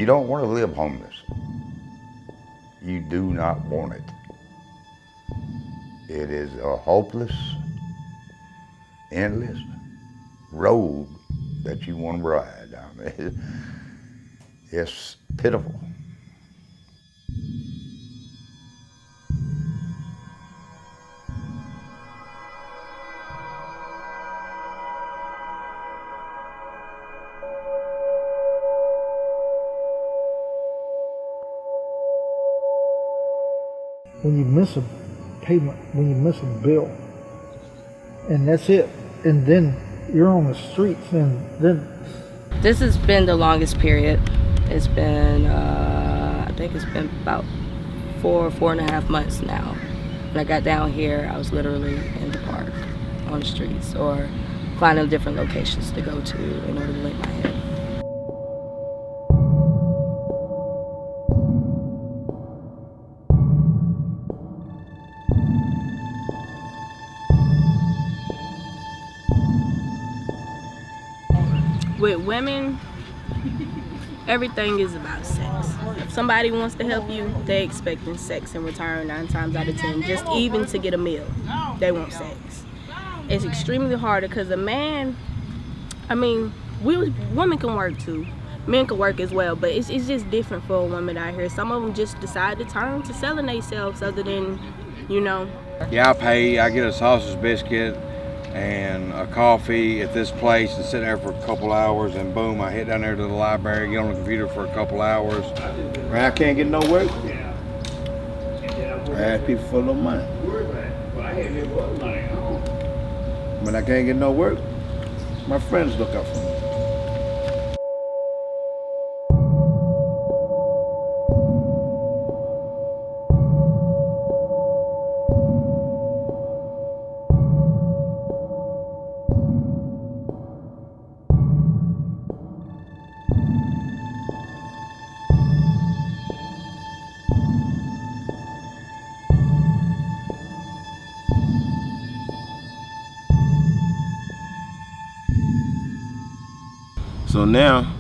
don't want to live homeless. You do not want it. It is a hopeless, endless road that you want to ride down. It's pitiful. When you miss a payment, when you miss a bill, and that's it, and then you're on the streets, and then... This has been the longest period. It's been, I think it's been about 4.5 months now. When I got down here, I was literally in the park, on the streets, or finding different locations to go to in order to lay my head. With women, everything is about sex. If somebody wants to help you, they expecting sex in return 9 times out of 10. Just even to get a meal, they want sex. It's extremely harder because a man, I mean, women can work too. Men can work as well, but it's just different for a woman out here. Some of them just decide to turn to selling themselves other than, you know. Yeah, I pay. I get a sausage biscuit and a coffee at this place and sit there for a couple hours, and boom, I head down there to the library, get on the computer for a couple hours. When I can't get no work, I ask people for a little money. When I can't get no work, my friends look up for me. So now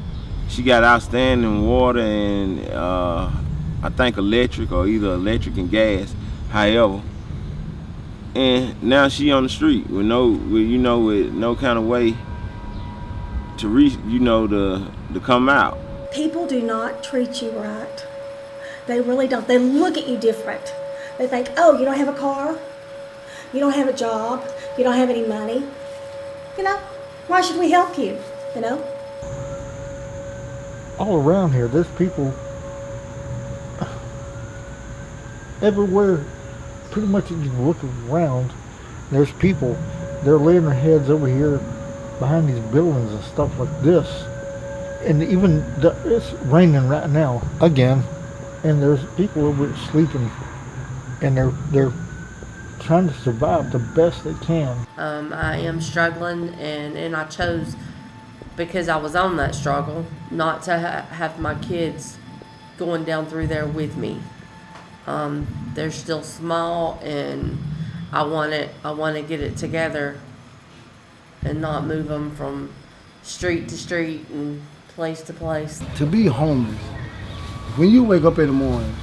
she got outstanding water and I think electric, or either electric and gas, however. And now she on the street with no kind of way to reach, to come out. People do not treat you right. They really don't. They look at you different. They think, oh, you don't have a car, you don't have a job, you don't have any money. Why should we help you, All around here, there's people everywhere. Pretty much, if you look around, there's people. They're laying their heads over here behind these buildings and stuff like this. And even it's raining right now again, and there's people over here sleeping, and they're trying to survive the best they can. I am struggling, and I chose, because I was on that struggle, not to have my kids going down through there with me. They're still small, and I want to get it together and not move them from street to street and place to place. To be homeless, when you wake up in the morning,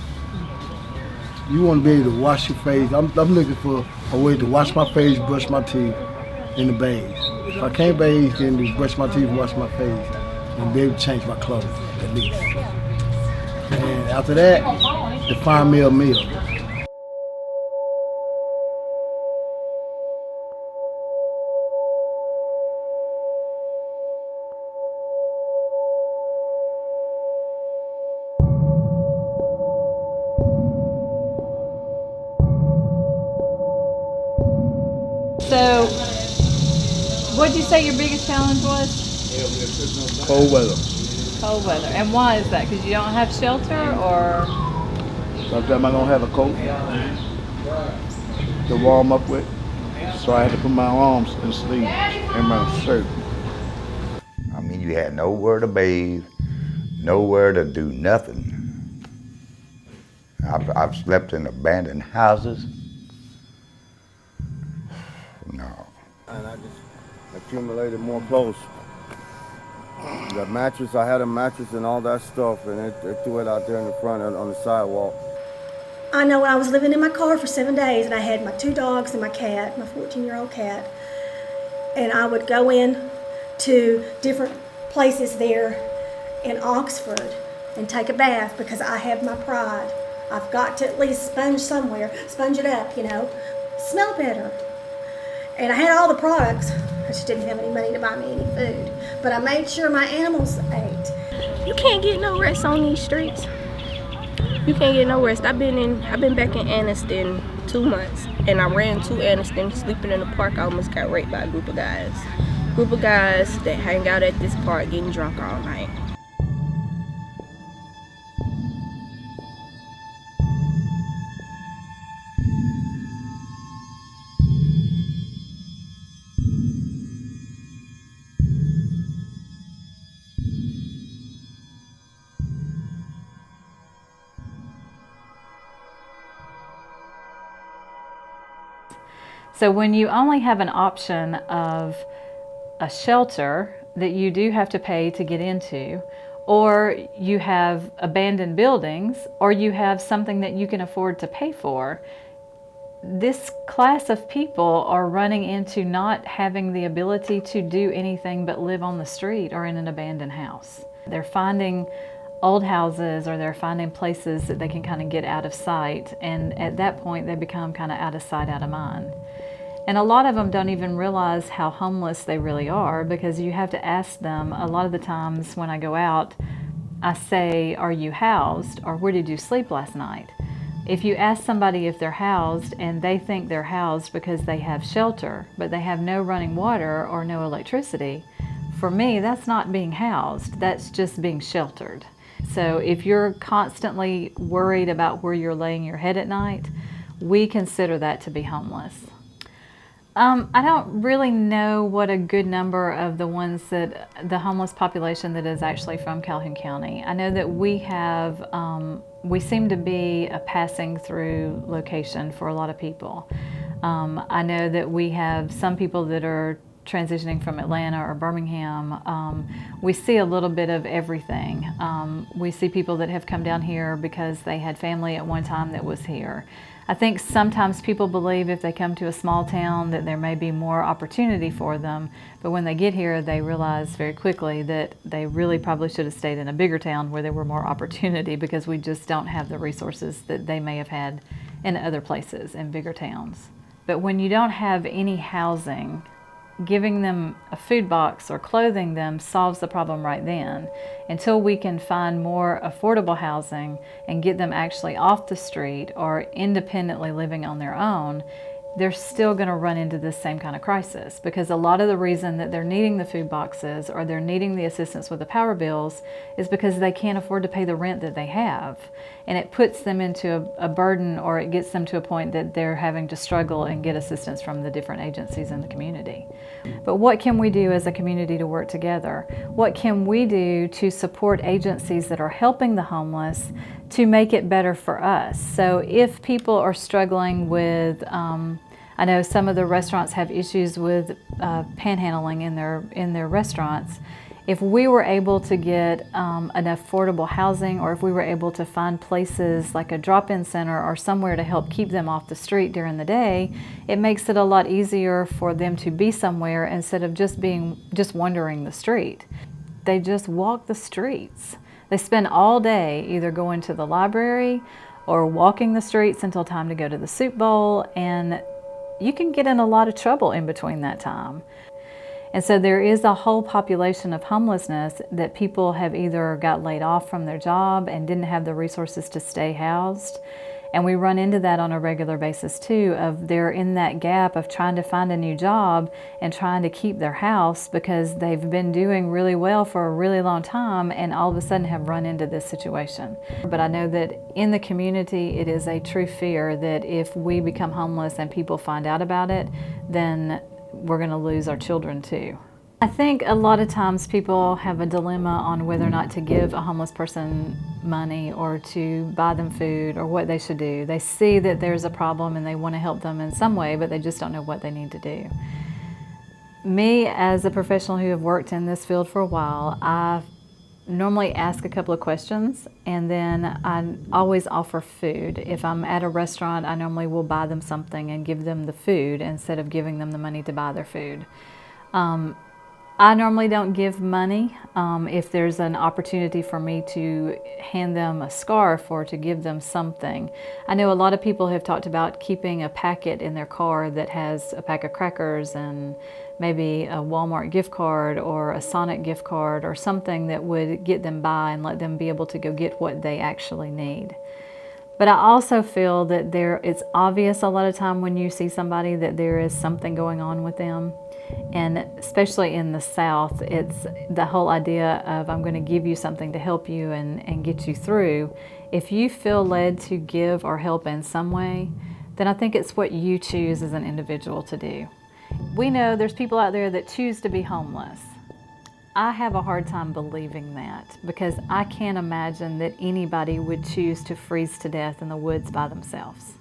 you want to be able to wash your face. I'm looking for a way to wash my face, brush my teeth in the bathe. If I can't bathe, then just brush my teeth and wash my face and be able to change my clothes at least. And after that, to find me a meal. So, what'd you say your biggest challenge was? Cold weather. Cold weather. And why is that? Because you don't have shelter, or? Sometimes I don't have a coat to warm up with, so I had to put my arms in the sleeve and my shirt. I mean, you had nowhere to bathe, nowhere to do nothing. I've slept in abandoned houses. No. And I just accumulated more clothes The mattress, I had a mattress and all that stuff, and they threw it out there in the front on the sidewalk. I know I was living in my car for 7 days, and I had my 2 dogs and my cat, my 14-year-old cat, and I would go in to different places there in Oxford and take a bath because I have my pride. I've got to at least sponge somewhere, sponge it up, smell better. And I had all the products. I just didn't have any money to buy me any food. But I made sure my animals ate. You can't get no rest on these streets. You can't get no rest. I've been back in Anniston 2 months, and I ran to Anniston, sleeping in the park. I almost got raped by a group of guys. Group of guys that hang out at this park getting drunk all night. So when you only have an option of a shelter that you do have to pay to get into, or you have abandoned buildings, or you have something that you can afford to pay for, this class of people are running into not having the ability to do anything but live on the street or in an abandoned house. They're finding old houses, or they're finding places that they can kind of get out of sight, and at that point they become kind of out of sight, out of mind. And a lot of them don't even realize how homeless they really are, because you have to ask them. A lot of the times when I go out, I say, "Are you housed?" or "Where did you sleep last night?" If you ask somebody if they're housed and they think they're housed because they have shelter, but they have no running water or no electricity, for me, that's not being housed, that's just being sheltered. So if you're constantly worried about where you're laying your head at night, we consider that to be homeless. I don't really know what a good number of the ones that the homeless population that is actually from Calhoun County. I know that we have, we seem to be a passing through location for a lot of people. I know that we have some people that are transitioning from Atlanta or Birmingham. We see a little bit of everything. We see people that have come down here because they had family at one time that was here. I think sometimes people believe if they come to a small town that there may be more opportunity for them, but when they get here they realize very quickly that they really probably should have stayed in a bigger town where there were more opportunity, because we just don't have the resources that they may have had in other places in bigger towns. But when you don't have any housing, giving them a food box or clothing them solves the problem right then. Until we can find more affordable housing and get them actually off the street or independently living on their own, they're still going to run into this same kind of crisis, because a lot of the reason that they're needing the food boxes or they're needing the assistance with the power bills is because they can't afford to pay the rent that they have. And it puts them into a burden, or it gets them to a point that they're having to struggle and get assistance from the different agencies in the community. But what can we do as a community to work together? What can we do to support agencies that are helping the homeless to make it better for us? So if people are struggling with, I know some of the restaurants have issues with panhandling in their restaurants. If we were able to get enough affordable housing, or if we were able to find places like a drop-in center or somewhere to help keep them off the street during the day, it makes it a lot easier for them to be somewhere instead of just wandering the street. They just walk the streets. They spend all day either going to the library or walking the streets until time to go to the soup bowl, and you can get in a lot of trouble in between that time. And so there is a whole population of homelessness that people have either got laid off from their job and didn't have the resources to stay housed. And we run into that on a regular basis too, of they're in that gap of trying to find a new job and trying to keep their house because they've been doing really well for a really long time and all of a sudden have run into this situation. But I know that in the community it is a true fear that if we become homeless and people find out about it, then we're going to lose our children too. I think a lot of times people have a dilemma on whether or not to give a homeless person money or to buy them food or what they should do. They see that there's a problem and they want to help them in some way, but they just don't know what they need to do. Me, as a professional who have worked in this field for a while, I normally ask a couple of questions, and then I always offer food. If I'm at a restaurant, I normally will buy them something and give them the food instead of giving them the money to buy their food. I normally don't give money. If there's an opportunity for me to hand them a scarf or to give them something. I know a lot of people have talked about keeping a packet in their car that has a pack of crackers and maybe a Walmart gift card or a Sonic gift card or something that would get them by and let them be able to go get what they actually need. But I also feel that it's obvious a lot of time when you see somebody that there is something going on with them. And especially in the South, it's the whole idea of I'm going to give you something to help you and get you through. If you feel led to give or help in some way, then I think it's what you choose as an individual to do. We know there's people out there that choose to be homeless. I have a hard time believing that because I can't imagine that anybody would choose to freeze to death in the woods by themselves.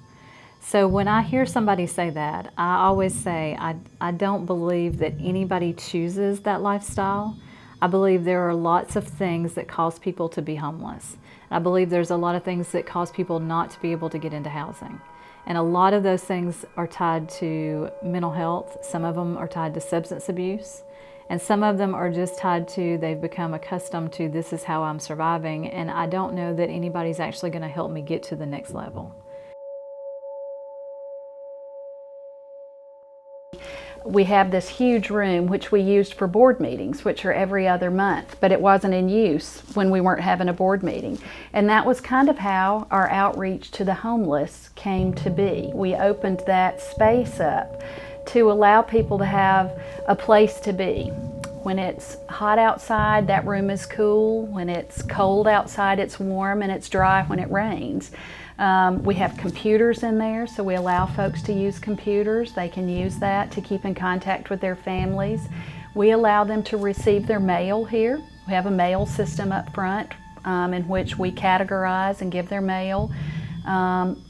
So when I hear somebody say that, I always say I don't believe that anybody chooses that lifestyle. I believe there are lots of things that cause people to be homeless. I believe there's a lot of things that cause people not to be able to get into housing. And a lot of those things are tied to mental health. Some of them are tied to substance abuse. And some of them are just tied to they've become accustomed to this is how I'm surviving, and I don't know that anybody's actually going to help me get to the next level. We have this huge room which we used for board meetings, which are every other month, but it wasn't in use when we weren't having a board meeting. And that was kind of how our outreach to the homeless came to be. We opened that space up to allow people to have a place to be. When it's hot outside, that room is cool. When it's cold outside, it's warm, and it's dry when it rains. We have computers in there, so we allow folks to use computers. They can use that to keep in contact with their families. We allow them to receive their mail here. We have a mail system up front in which we categorize and give their mail.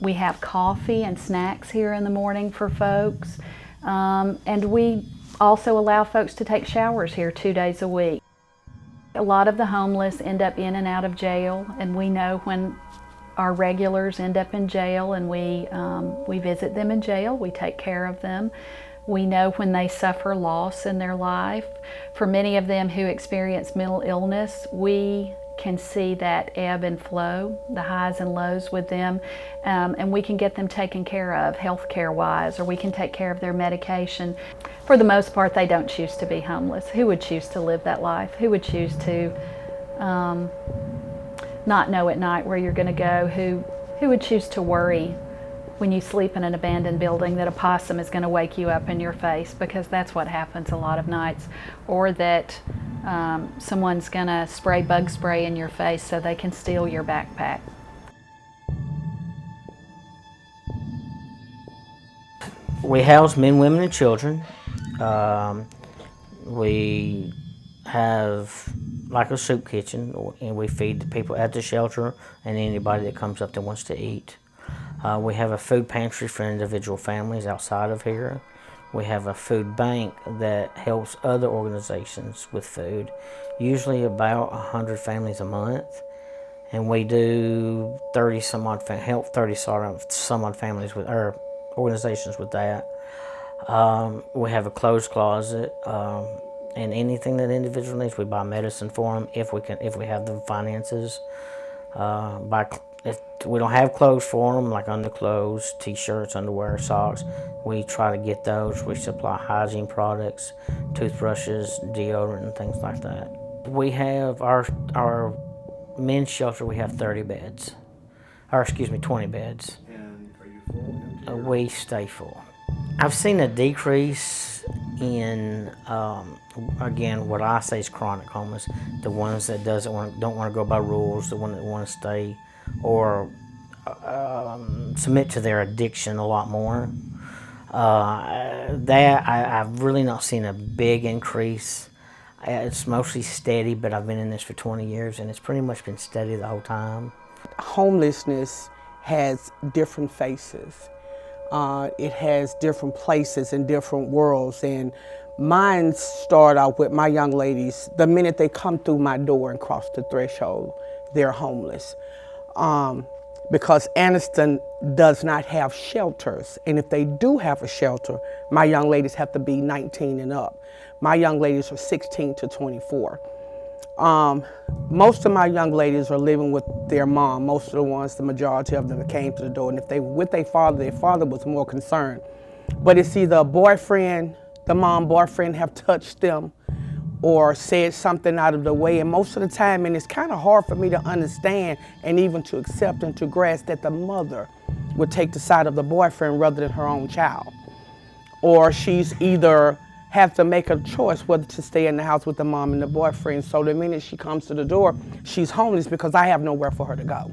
We have coffee and snacks here in the morning for folks. And we also allow folks to take showers here 2 days a week. A lot of the homeless end up in and out of jail, and we know when our regulars end up in jail, and we visit them in jail. We take care of them. We know when they suffer loss in their life. For many of them who experience mental illness, we can see that ebb and flow, the highs and lows with them, and we can get them taken care of health care wise, or we can take care of their medication. For the most part, they don't choose to be homeless. Who would choose to live that life? Who would choose to not know at night where you're going to go? Who would choose to worry when you sleep in an abandoned building that a possum is going to wake you up in your face, because that's what happens a lot of nights, or that someone's going to spray bug spray in your face so they can steal your backpack. We house men, women, and children. We have like a soup kitchen, and we feed the people at the shelter and anybody that comes up that wants to eat. We have a food pantry for individual families outside of here. We have a food bank that helps other organizations with food, usually about 100 families a month. And we do 30 some odd families with our organizations with that. We have a clothes closet, and anything that individual needs, we buy medicine for them if we have the finances. If we don't have clothes for them, like underclothes, t-shirts, underwear, socks, we try to get those. We supply hygiene products, toothbrushes, deodorant, and things like that. We have our men's shelter. We have 20 beds. And are you full? We stay full. I've seen a decrease in, again, what I say is chronic homeless, the ones that don't want to go by rules, the ones that want to stay or submit to their addiction a lot more. I've really not seen a big increase. It's mostly steady, but I've been in this for 20 years, and it's pretty much been steady the whole time. Homelessness has different faces. It has different places and different worlds. And mine start out with my young ladies, the minute they come through my door and cross the threshold, they're homeless. Because Anniston does not have shelters. And if they do have a shelter, my young ladies have to be 19 and up. My young ladies are 16 to 24. Most of my young ladies are living with their mom. Most of the ones, the majority of them that came to the door. And if they were with their father was more concerned. But it's either a boyfriend, the mom boyfriend have touched them or said something out of the way. And most of the time, and it's kind of hard for me to understand and even to accept and to grasp that the mother would take the side of the boyfriend rather than her own child. Or she's either have to make a choice whether to stay in the house with the mom and the boyfriend. So the minute she comes to the door, she's homeless because I have nowhere for her to go.